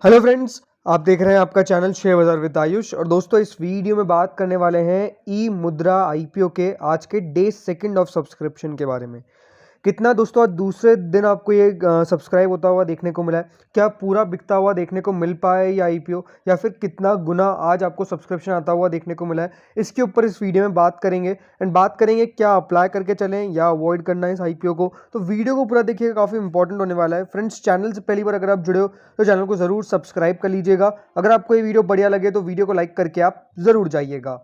Hello friends, आप देख रहे हैं आपका चैनल शेयर बाजार विद आयुष। और दोस्तों, इस वीडियो में बात करने वाले हैं ई मुद्रा आईपीओ के आज के डे सेकंड ऑफ सब्सक्रिप्शन के बारे में। कितना दोस्तों आज दूसरे दिन आपको ये सब्सक्राइब होता हुआ देखने को मिला है? क्या पूरा बिकता हुआ देखने को मिल पाया है ये आईपीओ, या फिर कितना गुना आज आपको सब्सक्रिप्शन आता हुआ देखने को मिला है? इसके ऊपर इस वीडियो में बात करेंगे। एंड बात करेंगे क्या अप्लाई करके चलें या अवॉइड करना है इस आईपीओ को। तो वीडियो को पूरा देखिएगा, काफ़ी इंपॉर्टेंट होने वाला है। फ्रेंड्स, चैनल से पहली बार अगर आप जुड़े हो तो चैनल को ज़रूर सब्सक्राइब कर लीजिएगा। अगर आपको ये वीडियो बढ़िया लगे तो वीडियो को लाइक करके आप ज़रूर जाइएगा।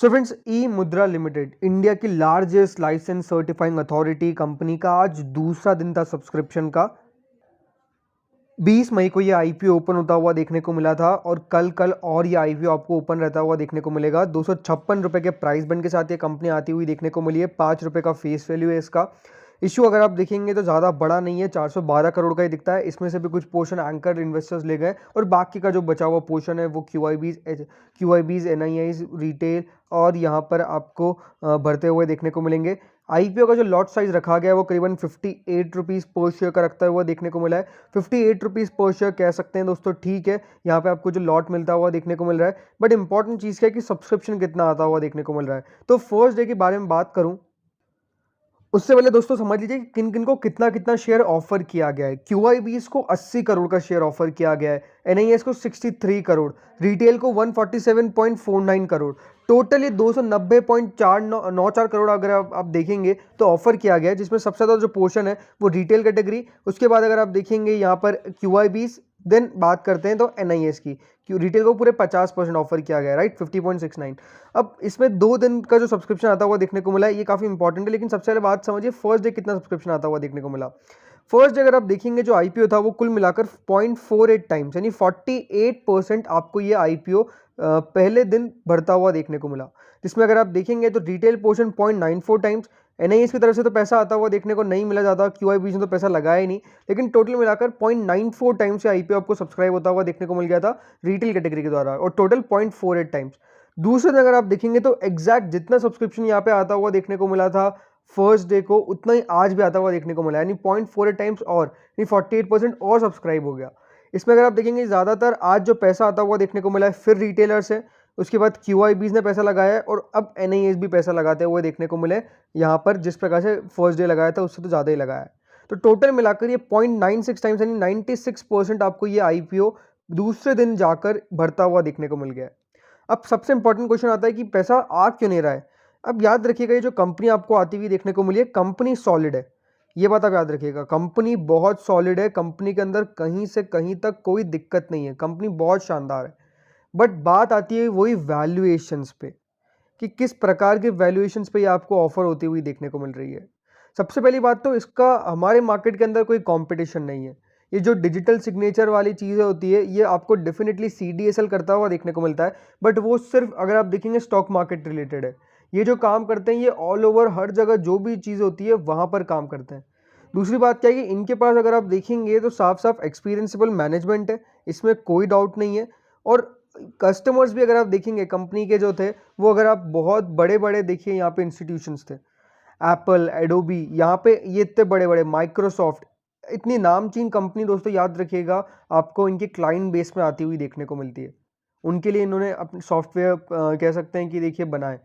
सो friends, e Mudhra limited India की largest licence certifying authority company का आज दूसरा दिन था सब्सक्रिप्शन का। 20 मई को ये आईपीओ ओपन होता हुआ देखने को मिला था और कल और ये आईपीओ आपको ओपन रहता हुआ देखने को मिलेगा। 256 रुपये के प्राइस बैंड के साथ ये कंपनी आती हुई देखने को मिली है। 5 रुपये का फेस वैल्यू है इसका। इशू अगर आप देखेंगे तो ज़्यादा बड़ा नहीं है, 412 करोड़ का ही दिखता है। इसमें से भी कुछ पोर्शन एंकर इन्वेस्टर्स ले गए और बाकी का जो बचा हुआ पोर्शन है वो क्यूआईबीज एनआईआईज रिटेल और यहाँ पर आपको भरते हुए देखने को मिलेंगे। आईपीओ का जो लॉट साइज रखा गया है वो करीबन 58 रुपीज़ पर शेयर का रखता हुआ देखने को मिला है। 58 रुपीज़ पर शेयर कह सकते हैं दोस्तों, ठीक है। यहाँ पे आपको जो लॉट मिलता हुआ देखने को मिल रहा है, बट इंपॉर्टेंट चीज़ क्या है कि सब्सक्रिप्शन कितना आता हुआ देखने को मिल रहा है। तो फर्स्ट डे के बारे में बात करूँ उससे पहले दोस्तों समझ लीजिए कि किन किन को कितना कितना शेयर ऑफर किया गया है। क्यूआईबीएस को 80 करोड़ का शेयर ऑफर किया गया है, एनआईएस को 63 करोड़, रिटेल को 147.49 करोड़, टोटल ये 290.494 करोड़ अगर आप देखेंगे तो ऑफर किया गया है, जिसमें सबसे ज़्यादा जो पोर्शन है वो रिटेल कैटेगरी। उसके बाद अगर आप देखेंगे यहाँ पर क्यूआईबीएस, देन बात करते हैं तो एनआईएस की। रिटेल को पूरे 50% ऑफर किया गया है, राइट, 50.69। अब इसमें 2 दिन का जो सब्सक्रिप्शन आता हुआ देखने को मिला है ये काफ़ी इंपॉर्टेंट है। लेकिन सबसे पहले बात समझिए फर्स्ट डे कितना सब्सक्रिप्शन आता हुआ देखने को मिला। फर्स्ट डे अगर आप देखेंगे जो आईपीओ था वो कुल मिलाकर 0.48 टाइम्स यानी 48% आपको ये आईपीओ पहले दिन भरता हुआ देखने को मिला। जिसमें अगर आप देखेंगे तो रिटेल पोर्शन 0.94 टाइम्स, एनआईएस की तरफ से तो पैसा आता हुआ देखने को नहीं मिला ज़्यादा, क्यूआईबीएस ने तो पैसा लगाया ही नहीं, लेकिन टोटल मिलाकर 0.94 टाइम्स से आईपीओ आपको सब्सक्राइब होता हुआ देखने को मिल गया था रिटेल कैटेगरी के द्वारा, और टोटल 0.48 टाइम्स। दूसरे दिन अगर आप देखेंगे तो एग्जैक्ट जितना सब्सक्रिप्शन यहाँ पे आता हुआ देखने को मिला था फर्स्ट डे को, उतना ही आज भी आता हुआ देखने को मिला है, यानी 0.48 टाइम्स और यानी 48% और सब्सक्राइब हो गया। इसमें अगर आप देखेंगे ज़्यादातर आज जो पैसा आता हुआ देखने को मिला है फिर रिटेलर से, उसके बाद क्यूआईबीज ने पैसा लगाया है और अब एनआईएस भी पैसा लगाते हुए देखने को मिले यहाँ पर। जिस प्रकार से फर्स्ट डे लगाया था उससे तो ज़्यादा ही लगाया है। तो टोटल मिलाकर ये 0.96 टाइम्स यानी 96% आपको ये आईपीओ दूसरे दिन जाकर भरता हुआ देखने को मिल गया है। अब सबसे इंपॉर्टेंट क्वेश्चन आता है कि पैसा आ क्यों नहीं रहा है। अब याद रखिएगा ये जो कंपनी आपको आती हुई देखने को मिली है, कंपनी सॉलिड है, ये बात आप याद रखिएगा। कंपनी बहुत सॉलिड है, कंपनी के अंदर कहीं से कहीं तक कोई दिक्कत नहीं है, कंपनी बहुत शानदार है। बट बात आती है वही वैल्यूएशंस पे कि किस प्रकार के वैल्यूएशंस पे ये आपको ऑफर होती हुई देखने को मिल रही है। सबसे पहली बात तो इसका हमारे मार्केट के अंदर कोई कंपटीशन नहीं है। ये जो डिजिटल सिग्नेचर वाली चीज़ें होती है ये आपको डेफिनेटली सीडीएसएल करता हुआ देखने को मिलता है, बट वो सिर्फ अगर आप देखेंगे स्टॉक मार्केट रिलेटेड है। ये जो काम करते हैं ये ऑल ओवर हर जगह जो भी चीज़ होती है वहाँ पर काम करते हैं। दूसरी बात क्या है कि इनके पास अगर आप देखेंगे तो साफ साफ एक्सपीरियंसिबल मैनेजमेंट है, इसमें कोई डाउट नहीं है। और कस्टमर्स भी अगर आप देखेंगे कंपनी के जो थे वो, अगर आप बहुत बड़े बड़े देखिए यहाँ पे इंस्टीट्यूशंस थे, एप्पल, एडोबी, यहाँ पे ये इतने बड़े बड़े, माइक्रोसॉफ्ट, इतनी नामचीन कंपनी दोस्तों याद रखिएगा आपको इनके क्लाइंट बेस में आती हुई देखने को मिलती है। उनके लिए इन्होंने अपने सॉफ्टवेयर कह सकते हैं कि देखिए बनाए,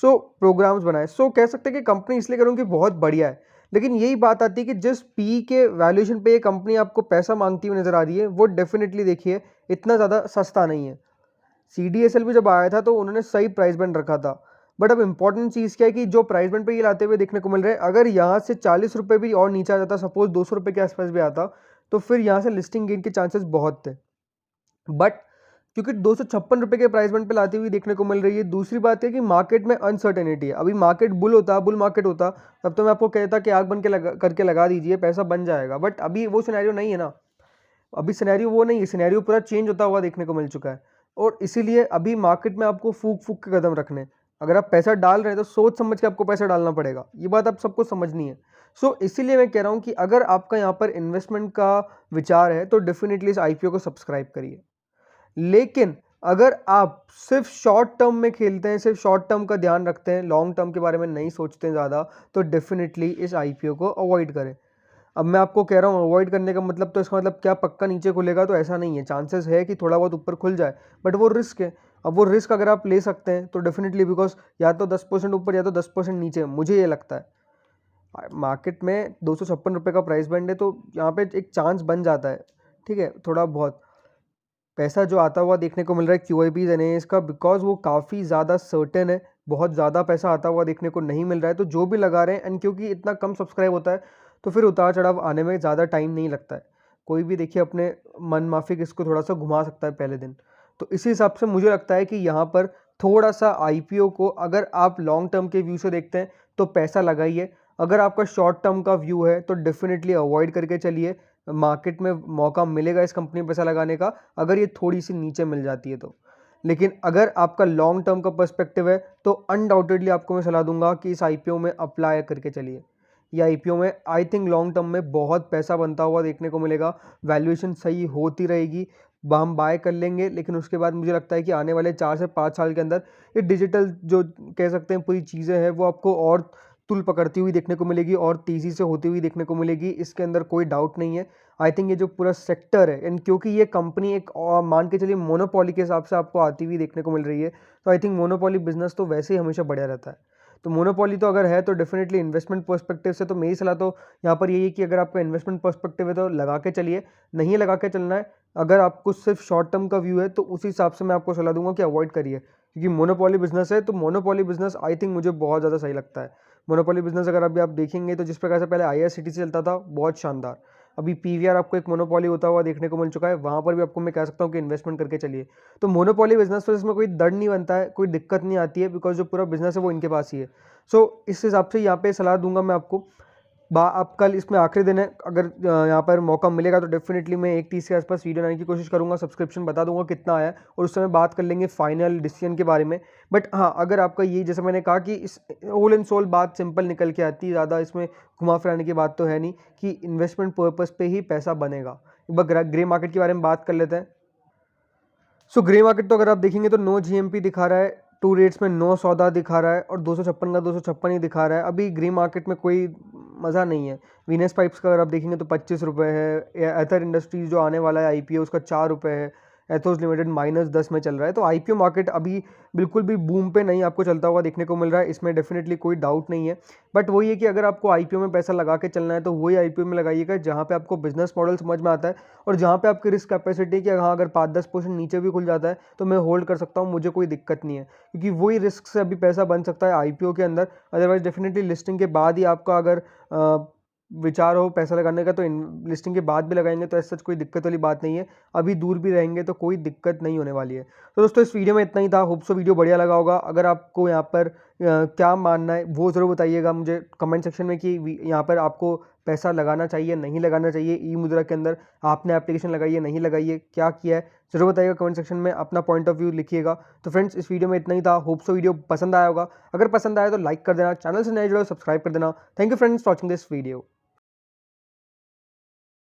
प्रोग्राम्स बनाए। कह सकते हैं कि कंपनी इसलिए करूँ कि बहुत बढ़िया है। लेकिन यही बात आती है कि जिस पी के वैल्यूएशन पे ये कंपनी आपको पैसा मांगती हुई नजर आ रही है वो डेफिनेटली देखिए इतना ज़्यादा सस्ता नहीं है। सीडीएसएल भी जब आया था तो उन्होंने सही प्राइस बैंड रखा था, बट अब इंपॉर्टेंट चीज़ क्या है कि जो प्राइस बैंड पे ये लाते हुए देखने को मिल रहा है, अगर यहाँ से 40 रुपये भी और नीचे आ जाता, सपोज 200 रुपये के आसपास भी आता, तो फिर यहाँ से लिस्टिंग गेन के चांसेस बहुत थे। बट क्योंकि 256 रुपये के प्राइस बैंड पे लाती हुई देखने को मिल रही है। दूसरी बात है कि मार्केट में अनसर्टेनिटी है। अभी मार्केट बुल मार्केट होता तब तो मैं आपको कहता कि आग बन के करके लगा दीजिए, पैसा बन जाएगा, बट अभी वो सिनेरियो नहीं है ना। अभी सिनेरियो वो नहीं है, सिनेरियो पूरा चेंज होता हुआ देखने को मिल चुका है। और इसीलिए अभी मार्केट में आपको फूक फूक के कदम रखने, अगर आप पैसा डाल रहे हैं तो सोच समझ के आपको पैसा डालना पड़ेगा, ये बात आप सबको समझनी है। इसीलिए मैं कह रहा हूँ कि अगर आपका यहाँ पर इन्वेस्टमेंट का विचार है तो डेफिनेटली इस आईपीओ को सब्सक्राइब करिए। लेकिन अगर आप सिर्फ शॉर्ट टर्म में खेलते हैं, सिर्फ शॉर्ट टर्म का ध्यान रखते हैं, लॉन्ग टर्म के बारे में नहीं सोचते हैं ज़्यादा, तो डेफिनेटली इस आईपीओ को अवॉइड करें। अब मैं आपको कह रहा हूँ अवॉइड करने का मतलब, तो इसका मतलब क्या पक्का नीचे खुलेगा, तो ऐसा नहीं है, चांसेस है कि थोड़ा बहुत ऊपर खुल जाए, बट वो रिस्क है। अब वो रिस्क अगर आप ले सकते हैं तो डेफिनेटली, बिकॉज या तो 10% ऊपर या तो 10% नीचे, मुझे ये लगता है मार्केट में 256 रुपये का प्राइस बैंड है, तो यहाँ पे एक चांस बन जाता है, ठीक है। थोड़ा बहुत पैसा जो आता हुआ देखने को मिल रहा है QIPs NAS का, बिकॉज वो काफ़ी ज़्यादा सर्टेन है, बहुत ज़्यादा पैसा आता हुआ देखने को नहीं मिल रहा है, तो जो भी लगा रहे हैं, एंड क्योंकि इतना कम सब्सक्राइब होता है तो फिर उतार चढ़ाव आने में ज़्यादा टाइम नहीं लगता है। कोई भी देखिए अपने मन माफिक इसको थोड़ा सा घुमा सकता है पहले दिन। तो इसी हिसाब से मुझे लगता है कि यहाँ पर थोड़ा सा IPO को अगर आप लॉन्ग टर्म के व्यू से देखते हैं तो पैसा लगाइए, अगर आपका शॉर्ट टर्म का व्यू है तो डेफिनेटली अवॉइड करके चलिए। मार्केट में मौका मिलेगा इस कंपनी में पैसा लगाने का, अगर ये थोड़ी सी नीचे मिल जाती है तो। लेकिन अगर आपका लॉन्ग टर्म का पर्सपेक्टिव है तो अनडाउटेडली आपको मैं सलाह दूंगा कि इस IPO में अप्लाई करके चलिए। ये IPO में आई थिंक लॉन्ग टर्म में बहुत पैसा बनता हुआ देखने को मिलेगा, वैल्यूएशन सही होती रहेगी, हम बाय कर लेंगे। लेकिन उसके बाद मुझे लगता है कि आने वाले 4 से 5 साल के अंदर ये डिजिटल जो कह सकते हैं पूरी चीज़ें हैं वो आपको और तुल पकड़ती हुई देखने को मिलेगी और तेज़ी से होती हुई देखने को मिलेगी, इसके अंदर कोई डाउट नहीं है। आई थिंक ये जो पूरा सेक्टर है, एंड क्योंकि ये कंपनी एक मान के चलिए मोनोपोली के हिसाब से आपको आती हुई देखने को मिल रही है, तो आई थिंक मोनोपोली बिजनेस तो वैसे ही हमेशा बढ़िया रहता है। तो मोनोपोली तो अगर है तो डेफिनेटली इन्वेस्टमेंट पर्सपेक्टिव से तो मेरी सलाह तो यहाँ पर यही है कि अगर आपका इन्वेस्टमेंट पर्सपेक्टिव है तो लगा के चलिए, नहीं लगा के चलना है, अगर आपको सिर्फ शॉर्ट टर्म का व्यू है तो उस हिसाब से मैं आपको सलाह दूंगा कि अवॉइड करिए, क्योंकि मोनोपोली बिजनेस है। तो मोनोपोली बिजनेस आई थिंक मुझे बहुत ज़्यादा सही लगता है। मोनोपोली बिजनेस अगर अभी आप देखेंगे तो जिस प्रकार से पहले IRCTC चलता था, बहुत शानदार। अभी PVR आपको एक मोनोपोली होता हुआ देखने को मिल चुका है, वहाँ पर भी आपको मैं कह सकता हूँ कि इन्वेस्टमेंट करके चलिए। तो मोनोपोली बिजनेस तो इसमें कोई दर्द नहीं बनता है, कोई दिक्कत नहीं आती है, बिकॉज जो पूरा बिजनेस है वो इनके पास ही है। सो इस हिसाब से यहाँ पे सलाह दूंगा मैं आपको। अब कल इसमें आखिरी दिन है, अगर यहाँ पर मौका मिलेगा तो डेफिनेटली मैं 1:30 के आसपास वीडियो बनाने की कोशिश करूँगा, सब्सक्रिप्शन बता दूंगा कितना आया है, और उस समय बात कर लेंगे फाइनल डिसीजन के बारे में। बट हाँ, अगर आपका ये जैसे मैंने कहा कि इस होल एंड सोल बात सिंपल निकल के आती है, ज़्यादा इसमें घुमा फिराने की बात तो है नहीं कि इन्वेस्टमेंट पर्पज़ पे ही पैसा बनेगा। एक बार ग्रे मार्केट के बारे में बात कर लेते हैं। सो ग्रे मार्केट तो अगर आप देखेंगे तो नो GMP दिखा रहा है, टू रेट्स में नो सौदा दिखा रहा है, और 256 का 256 ही दिखा रहा है। अभी ग्रे मार्केट में कोई मज़ा नहीं है। वीनस पाइप्स का अगर आप देखेंगे तो 25 रुपये है, एथर इंडस्ट्रीज जो आने वाला है IPO उसका 4 रुपये है, एथोस लिमिटेड -10 में चल रहा है। तो IPO मार्केट अभी बिल्कुल भी बूम पे नहीं आपको चलता हुआ देखने को मिल रहा है, इसमें डेफिनेटली कोई डाउट नहीं है। बट वही है कि अगर आपको IPO में पैसा लगा के चलना है तो वही IPO में लगाइएगा जहाँ पे आपको बिजनेस मॉडल समझ में आता है, और जहाँ पे आपकी रिस्क कैपेसिटी कि हाँ अगर 5-10% नीचे भी खुल जाता है तो मैं होल्ड कर सकता हूँ, मुझे कोई दिक्कत नहीं है, क्योंकि वही रिस्क से अभी पैसा बन सकता है IPO के अंदर। अदरवाइज डेफिनेटली लिस्टिंग के बाद ही आपका अगर विचार हो पैसा लगाने का तो लिस्टिंग के बाद भी लगाएंगे तो ऐसा कोई दिक्कत वाली बात नहीं है। अभी दूर भी रहेंगे तो कोई दिक्कत नहीं होने वाली है। तो दोस्तों इस वीडियो में इतना ही था, होप सो वीडियो बढ़िया लगा होगा। अगर आपको यहाँ पर क्या मानना है वो ज़रूर बताइएगा मुझे कमेंट सेक्शन में कि यहाँ पर आपको पैसा लगाना चाहिए नहीं लगाना चाहिए, ई मुद्रा के अंदर आपने एप्लीकेशन लगाई है नहीं लगाई है, क्या किया है, ज़रूर बताइएगा कमेंट सेक्शन में, अपना पॉइंट ऑफ व्यू लिखिएगा। तो फ्रेंड्स इस वीडियो में इतना ही था, होप सो वीडियो पसंद आया होगा, अगर पसंद आया तो लाइक कर देना, चैनल से नए जुड़े सब्सक्राइब कर देना। Thank you friends for watching this video.